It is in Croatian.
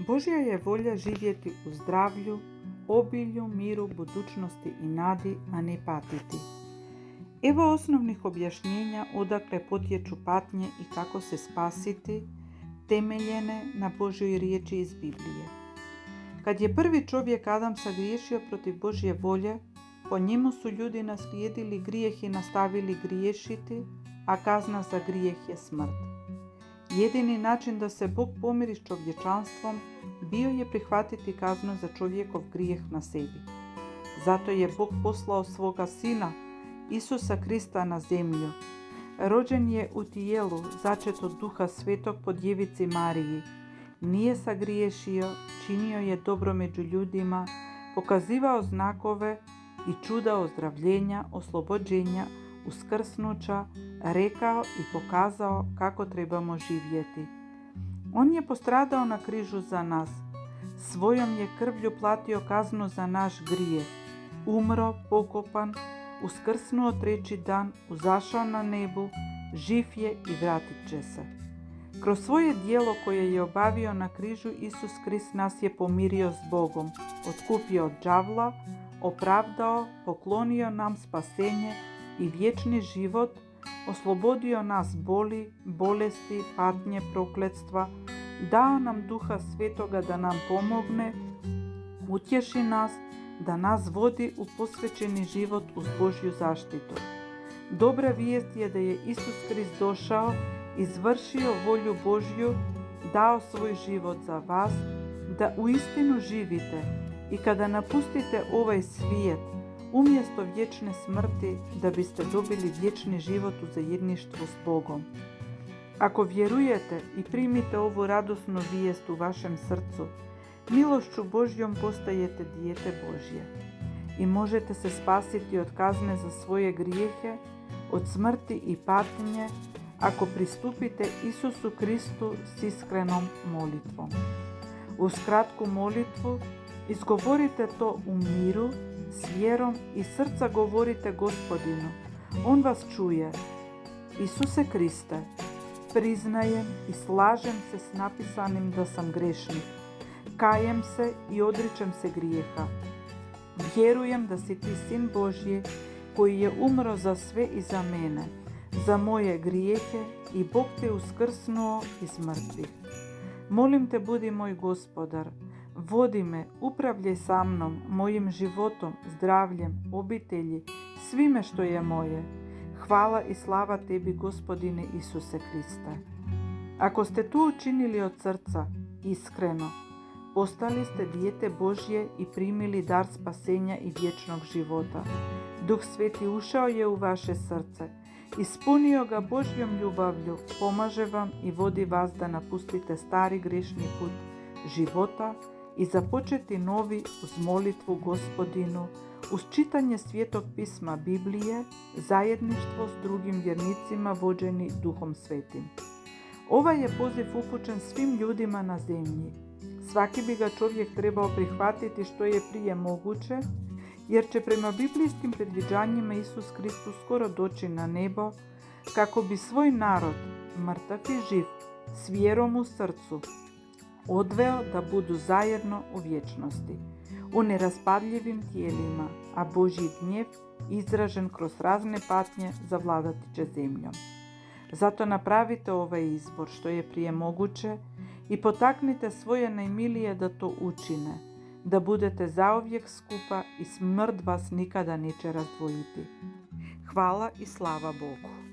Božja je volja živjeti u zdravlju, obilju, miru, budućnosti i nadi, a ne patiti. Evo osnovnih objašnjenja odakle potječu patnje i kako se spasiti, temeljene na Božjoj riječi iz Biblije. Kad je prvi čovjek Adam sagriješio protiv Božje volje, po njemu su ljudi naslijedili grijeh i nastavili griješiti, a kazna za grijeh je smrt. Jedini način da se Bog pomiri s čovječanstvom bio je prihvatiti kaznu za čovjekov grijeh na sebi. Zato je Bog poslao svoga Sina, Isusa Krista, na zemlju. Rođen je u tijelu, začet od Duha Svetog po djevici Mariji. Nije sagriješio, činio je dobro među ljudima, pokazivao znakove i čuda ozdravljenja, oslobođenja, uskrsnuća, rekao i pokazao kako trebamo živjeti. On je postradao na križu za nas. Svojom je krvlju platio kaznu za naš grijeh. Umro, pokopan, uskrsnuo treći dan, uzašao na nebu, živ je i vratit će se. Kroz svoje djelo koje je obavio na križu, Isus Krist nas je pomirio s Bogom, otkupio od đavla, opravdao, poklonio nam spasenje i vječni život, oslobodio nas boli, bolesti, patnje, prokletstva, dao nam Duha Svetoga da nam pomogne, utješi nas, da nas vodi u posvećeni život uz Božju zaštitu. Dobra vijest je da je Isus Krist došao, izvršio volju Božju, dao svoj život za vas, da uistinu živite i kada napustite ovaj svijet, umjesto vječne smrti, da biste dobili vječni život u zajedništvu s Bogom. Ako vjerujete i primite ovu radosnu vijest u vašem srcu, milošću Božjom postajete dijete Božje i možete se spasiti od kazne za svoje grijehe, od smrti i patnje, ako pristupite Isusu Kristu s iskrenom molitvom. Uz kratku molitvu izgovorite to u miru, s vjerom i srca govorite Gospodinu. On vas čuje. Isuse Kriste, priznajem i slažem se s napisanim da sam grešnik. Kajem se i odričem se grijeha. Vjerujem da si ti Sin Božji koji je umro za sve i za mene, za moje grijehe i Bog te uskrsnuo iz mrtvih. Molim te, budi moj Gospodar, vodi me, upravljaj sa mnom, mojim životom, zdravljem, obitelji, svime što je moje. Hvala i slava tebi, Gospodine Isuse Kriste. Ako ste to učinili od srca, iskreno, postali ste dijete Božje i primili dar spasenja i vječnog života. Duh Sveti ušao je u vaše srce, ispunio ga Božjom ljubavlju, pomaže vam i vodi vas da napustite stari grešni put života i započeti novi uz molitvu Gospodinu, uz čitanje Svetog pisma Biblije, zajedništvo s drugim vjernicima vođeni Duhom Svetim. Ovaj je poziv upućen svim ljudima na zemlji. Svaki bi ga čovjek trebao prihvatiti što je prije moguće, jer će prema biblijskim predviđanjima Isus Kristus skoro doći na nebo kako bi svoj narod, mrtav i živ, s vjerom u srcu, odveo da budu zajedno u vječnosti, u neraspadljivim tijelima, a Božji gnjev, izražen kroz razne patnje, zavladati će zemljom. Zato napravite ovaj izbor što je prije moguće i potaknite svoje najmilije da to učine, da budete zauvijek skupa i smrt vas nikada neće razdvojiti. Hvala i slava Bogu.